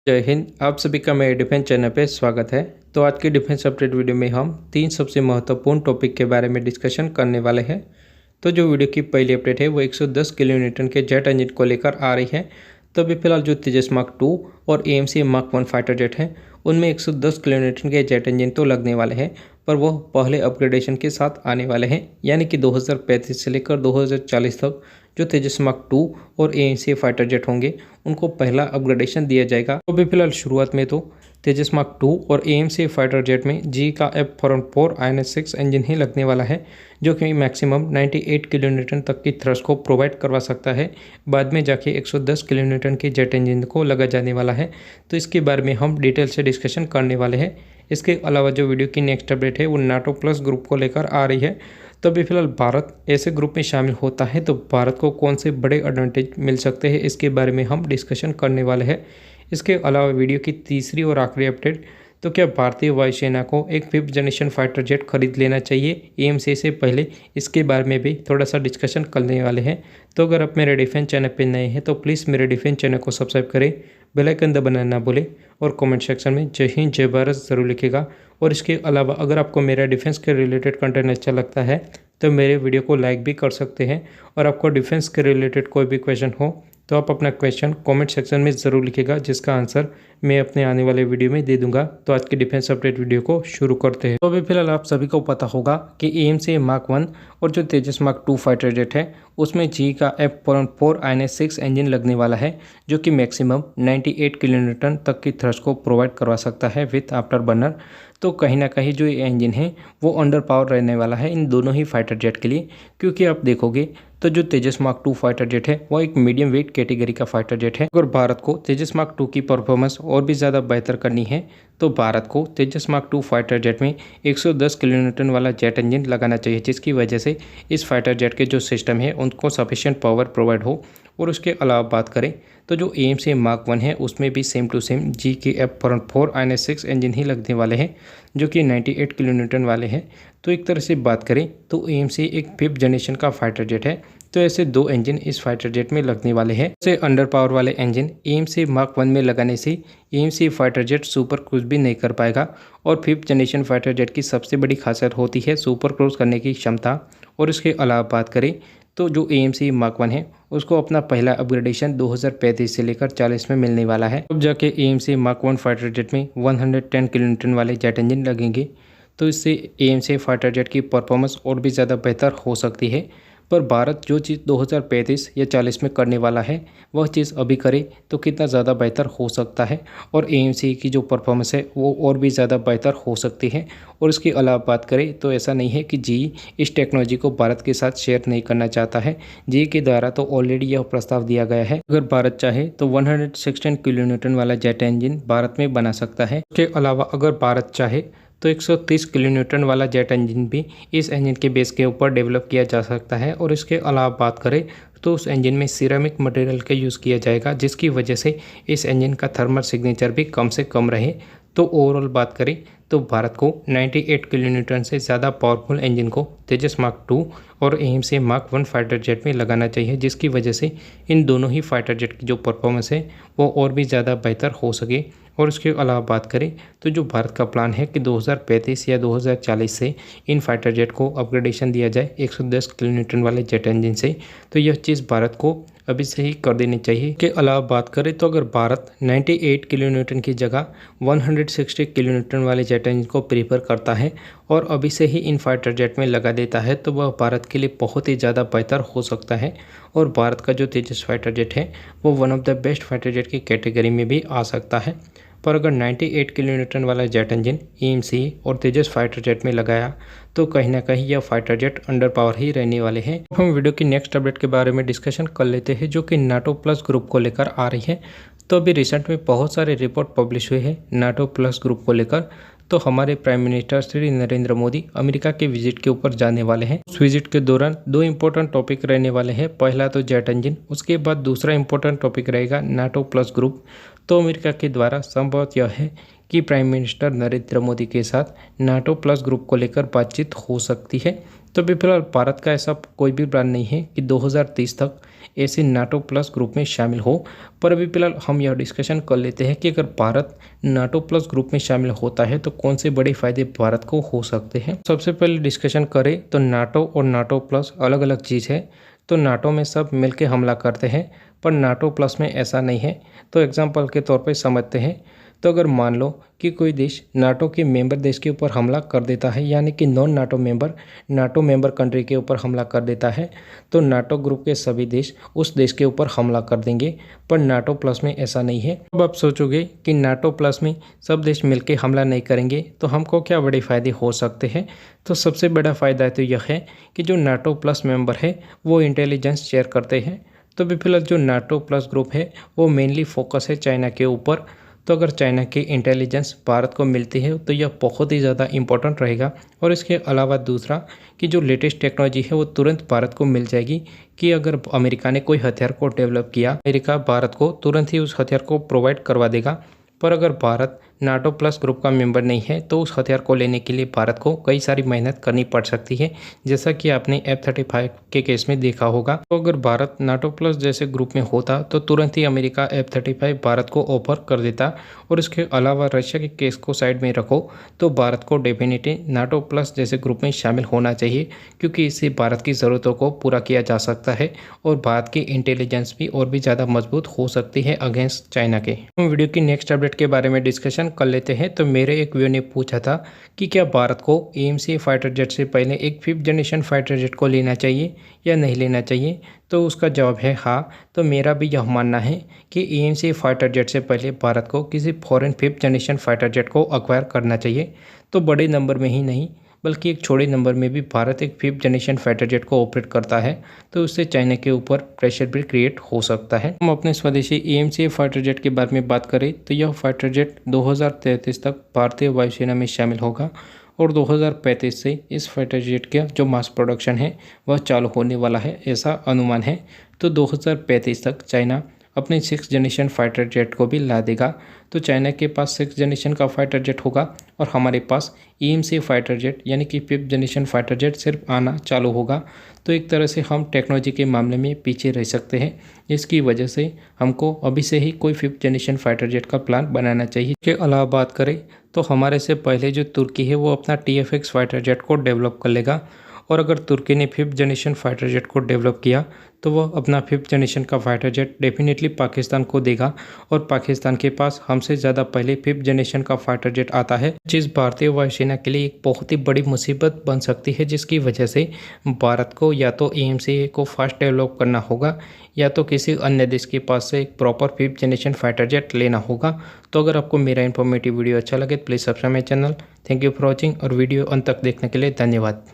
जय हिंद। आप सभी का मेरे डिफेंस चैनल पे स्वागत है। तो आज के डिफेंस अपडेट वीडियो में हम 3 सबसे महत्वपूर्ण टॉपिक के बारे में डिस्कशन करने वाले हैं। तो जो वीडियो की पहली अपडेट है वो 110 किलो न्यूटन के जेट इंजन को लेकर आ रही है। तो अभी फिलहाल जो तेजस मार्क 2 और AMC मार्क 1 फाइटर जेट हैं उनमें 110 किलो न्यूटन के जेट इंजन तो लगने वाले हैं, पर वह पहले अपग्रेडेशन के साथ आने वाले हैं, यानी कि 2035 से लेकर 2040 तक जो तेजस मार्क 2 और AMC फाइटर जेट होंगे उनको पहला अपग्रेडेशन दिया जाएगा। तो अभी फिलहाल शुरुआत में तो तेजस मार्क 2 और AMC फाइटर जेट में GE का F414 INS-6 इंजन ही लगने वाला है, जो कि मैक्सिमम 98 किलो न्यूटन तक की थ्रस्ट को प्रोवाइड करवा सकता है। बाद में जाके 110 किलो न्यूटन के जेट इंजन को लगा जाने वाला है। तो इसके बारे में हम डिटेल से डिस्कशन करने वाले हैं। इसके अलावा जो वीडियो की नेक्स्ट अपडेट है वो नाटो प्लस ग्रुप को लेकर आ रही है। तो अभी फिलहाल भारत ऐसे ग्रुप में शामिल होता है तो भारत को कौन से बड़े एडवांटेज मिल सकते हैं, इसके बारे में हम डिस्कशन करने वाले हैं। इसके अलावा वीडियो की तीसरी और आखिरी अपडेट, तो क्या भारतीय वायुसेना को एक 5th जनरेशन फाइटर जेट खरीद लेना चाहिए AMC से पहले, इसके बारे में भी थोड़ा सा डिस्कशन करने वाले हैं। तो अगर आप मेरे डिफेंस चैनल पर नए हैं तो प्लीज़ मेरे डिफेंस चैनल को सब्सक्राइब करें, बेल आइकन दबाना ना भूलें और कमेंट सेक्शन में जय हिंद जय भारत ज़रूर लिखेगा। और इसके अलावा अगर आपको मेरा डिफेंस के रिलेटेड कंटेंट अच्छा लगता है तो मेरे वीडियो को लाइक भी कर सकते हैं। और आपको डिफेंस के रिलेटेड कोई भी क्वेश्चन हो तो आप अपना क्वेश्चन कमेंट सेक्शन में ज़रूर लिखेगा, जिसका आंसर मैं अपने आने वाले वीडियो में दे दूंगा। तो आज के डिफेंस अपडेट वीडियो को शुरू करते हैं। तो अभी फिलहाल आप सभी को पता होगा कि AMC मार्क 1 और जो तेजस मार्क 2 फाइटर जेट है उसमें GE का F414 INS-6 इंजन लगने वाला है, जो कि मैक्सिमम 98 किलो न्यूटन तक की थ्रस्ट को प्रोवाइड करवा सकता है विथ आफ्टर बर्नर। तो कहीं ना कहीं जो ये इंजन है वो अंडर पावर रहने वाला है इन दोनों ही फाइटर जेट के लिए, क्योंकि आप देखोगे तो जो तेजस मार्क 2 फाइटर जेट है वो एक मीडियम वेट कैटेगरी का फाइटर जेट है। अगर भारत को तेजस मार्क 2 की परफॉर्मेंस और भी ज़्यादा बेहतर करनी है तो भारत को तेजस मार्क 2 फाइटर जेट में 110 किलो न्यूटन वाला जेट इंजन लगाना चाहिए, जिसकी वजह से इस फाइटर जेट के जो सिस्टम है उनको सफिशिएंट पावर प्रोवाइड हो। और उसके अलावा बात करें तो जो AMC मार्क 1 है उसमें भी सेम टू सेम GE के F414 INS-6 इंजन ही लगने वाले हैं, जो कि 98 किलो न्यूटन वाले हैं। तो एक तरह से बात करें तो AMC एक 5th जनरेशन का फाइटर जेट है, तो ऐसे 2 इंजन इस फाइटर जेट में लगने वाले हैं। ऐसे अंडर पावर वाले इंजन AMC मार्क 1 में लगाने से AMC fighter jet super cruise भी नहीं कर पाएगा। और 5th जनरेशन फाइटर जेट की सबसे बड़ी खासियत होती है सुपर क्रूज करने की क्षमता। और इसके अलावा बात करें तो जो AMC मार्क 1 है उसको अपना पहला अपग्रेडेशन 2035 से लेकर 40 में मिलने वाला है। अब जाके AMC मार्क 1 फाइटर जेट में 110 किलो न्यूटन वाले जेट इंजन लगेंगे, तो इससे AMC फाइटर जेट की परफॉर्मेंस और भी ज़्यादा बेहतर हो सकती है। पर भारत जो चीज़ 2035 या 40 में करने वाला है वह चीज़ अभी करे तो कितना ज़्यादा बेहतर हो सकता है, और AMC की जो परफॉर्मेंस है वो और भी ज़्यादा बेहतर हो सकती है। और इसके अलावा बात करें तो ऐसा नहीं है कि GE इस टेक्नोलॉजी को भारत के साथ शेयर नहीं करना चाहता है। GE के द्वारा तो ऑलरेडी यह प्रस्ताव दिया गया है, अगर भारत चाहे तो 116 किलो न्यूटन वाला जेट इंजन भारत में बना सकता है। इसके अलावा अगर भारत चाहे तो 130 किलो न्यूटन वाला जेट इंजन भी इस इंजन के बेस के ऊपर डेवलप किया जा सकता है। और इसके अलावा बात करें तो उस इंजन में सिरेमिक मटेरियल का यूज़ किया जाएगा, जिसकी वजह से इस इंजन का थर्मल सिग्नेचर भी कम से कम रहे। तो ओवरऑल बात करें तो भारत को 98 किलो न्यूटन से ज़्यादा पावरफुल इंजन को तेजस मार्क 2 और AMC मार्क 1 फाइटर जेट में लगाना चाहिए, जिसकी वजह से इन दोनों ही फाइटर जेट की जो परफॉर्मेंस है वो और भी ज़्यादा बेहतर हो सके। और इसके अलावा बात करें तो जो भारत का प्लान है कि 2035 या 2040 से इन फाइटर जेट को अपग्रेडेशन दिया जाए 110 किलो न्यूटन वाले जेट इंजन से, तो यह चीज़ भारत को अभी से ही कर देनी चाहिए। के अलावा बात करें तो अगर भारत 98 किलो न्यूटन की जगह 160 किलो न्यूटन वाले जेट इंजन को प्रीफर करता है और अभी से ही इन फाइटर जेट में लगा देता है तो वह भारत के लिए बहुत ही ज़्यादा बेहतर हो सकता है। और भारत का जो तेजस फाइटर जेट है वो one of the best fighter jet की कैटेगरी में भी आ सकता है। पर अगर 98 किलो न्यूटन वाला जेट इंजन AMC और तेजस फाइटर जेट में लगाया तो कहीं ना कहीं यह फाइटर जेट अंडर पावर ही रहने वाले हैं। हम वीडियो की नेक्स्ट अपडेट के बारे में डिस्कशन कर लेते हैं, जो कि नाटो प्लस ग्रुप को लेकर आ रही है। तो अभी रिसेंट में बहुत सारे रिपोर्ट पब्लिश हुए हैं नाटो प्लस ग्रुप को लेकर। तो हमारे prime minister Shri Narendra Modi America के विजिट के ऊपर जाने वाले हैं। उस विजिट के दौरान 2 इंपॉर्टेंट टॉपिक रहने वाले हैं, पहला तो जेट इंजन, उसके बाद दूसरा इंपॉर्टेंट टॉपिक रहेगा नाटो प्लस ग्रुप। तो अमेरिका के द्वारा संभवत यह है कि प्राइम मिनिस्टर नरेंद्र मोदी के साथ नाटो प्लस ग्रुप को लेकर बातचीत हो सकती है। तो अभी फिलहाल भारत का ऐसा कोई भी प्लान नहीं है कि 2030 तक ऐसे नाटो प्लस ग्रुप में शामिल हो। पर अभी फिलहाल हम यह डिस्कशन कर लेते हैं कि अगर भारत नाटो प्लस ग्रुप में शामिल होता है तो कौन से बड़े फायदे भारत को हो सकते हैं। सबसे पहले डिस्कशन करें तो नाटो और नाटो प्लस अलग अलग चीज़ है। तो नाटो में सब मिलकर हमला करते हैं, पर नाटो प्लस में ऐसा नहीं है। तो एग्जाम्पल के तौर पर समझते हैं। तो अगर मान लो कि कोई देश नाटो के मेंबर देश के ऊपर हमला कर देता है, यानी कि नॉन नाटो मेंबर कंट्री के ऊपर हमला कर देता है, तो नाटो ग्रुप के सभी देश उस देश के ऊपर हमला कर देंगे। पर नाटो प्लस में ऐसा नहीं है। अब आप सोचोगे कि नाटो प्लस में सब देश मिलकर हमला नहीं करेंगे तो हमको क्या बड़े फायदे हो सकते हैं। तो सबसे बड़ा फ़ायदा तो यह है कि जो नाटो प्लस मेंबर है वो इंटेलिजेंस शेयर करते हैं। तो भी फिलहाल जो नाटो प्लस ग्रुप है वो मेनली फोकस है चाइना के ऊपर। तो अगर चाइना की इंटेलिजेंस भारत को मिलती है तो यह बहुत ही ज़्यादा इम्पोर्टेंट रहेगा। और इसके अलावा दूसरा कि जो लेटेस्ट टेक्नोलॉजी है वो तुरंत भारत को मिल जाएगी। कि अगर अमेरिका ने कोई हथियार को डेवलप किया, अमेरिका भारत को तुरंत ही उस हथियार को प्रोवाइड करवा देगा। पर अगर भारत नाटो प्लस ग्रुप का मेंबर नहीं है तो उस हथियार को लेने के लिए भारत को कई सारी मेहनत करनी पड़ सकती है, जैसा कि आपने F-35 के केस में देखा होगा। तो अगर भारत नाटो प्लस जैसे ग्रुप में होता तो तुरंत ही अमेरिका F-35 भारत को ऑफर कर देता। और इसके अलावा रशिया के केस को साइड में रखो तो भारत को डेफिनेटली नाटो प्लस जैसे ग्रुप में शामिल होना चाहिए, क्योंकि इससे भारत की ज़रूरतों को पूरा किया जा सकता है और भारत की इंटेलिजेंस भी और भी ज़्यादा मजबूत हो सकती है अगेंस्ट चाइना के। हम वीडियो की नेक्स्ट अपडेट के बारे में डिस्कशन कर लेते हैं। तो मेरे एक व्यूअर ने पूछा था कि क्या भारत को AMC फाइटर जेट से पहले एक 5th जनरेशन फाइटर जेट को लेना चाहिए या नहीं लेना चाहिए। तो उसका जवाब है हाँ। तो मेरा भी यह मानना है कि AMC फाइटर जेट से पहले भारत को किसी foreign 5th generation fighter jet को एक्वायर करना चाहिए। तो बड़े नंबर में ही नहीं बल्कि एक छोटे नंबर में भी भारत एक 5th जनरेशन फाइटर जेट को ऑपरेट करता है, तो उससे चाइना के ऊपर प्रेशर भी क्रिएट हो सकता है। हम अपने स्वदेशी AMC फाइटर जेट के बारे में बात करें तो यह फाइटर जेट 2033 तक भारतीय वायुसेना में शामिल होगा और 2035 से इस फाइटर जेट का जो मास प्रोडक्शन है वह चालू होने वाला है, ऐसा अनुमान है। तो 2035 तक चाइना अपने 6th जनरेशन फाइटर जेट को भी ला देगा। तो चाइना के पास 6th जनरेशन का फाइटर जेट होगा और हमारे पास AMC फाइटर जेट यानी कि 5th जनरेशन फाइटर जेट सिर्फ आना चालू होगा। तो एक तरह से हम टेक्नोलॉजी के मामले में पीछे रह सकते हैं, जिसकी वजह से हमको अभी से ही कोई 5th जनरेशन फाइटर जेट का प्लान बनाना चाहिए। इसके अलावा बात करें तो हमारे से पहले जो तुर्की है वो अपना TFX फाइटर जेट को डेवलप कर लेगा। और अगर तुर्की ने 5th जनरेशन फाइटर जेट को डेवलप किया तो वह अपना 5th जनरेशन का फाइटर जेट डेफिनेटली पाकिस्तान को देगा। और पाकिस्तान के पास हमसे ज़्यादा पहले 5th जनरेशन का फाइटर जेट आता है, जिस भारतीय वायुसेना के लिए एक बहुत ही बड़ी मुसीबत बन सकती है, जिसकी वजह से भारत को या तो AMC को फास्ट डेवलप करना होगा या तो किसी अन्य देश के पास से एक proper 5th generation fighter jet लेना होगा। तो अगर आपको मेरा इन्फॉर्मेटिव वीडियो अच्छा लगे तो please subscribe my channel. Thank you for watching और वीडियो अंत तक देखने के लिए धन्यवाद।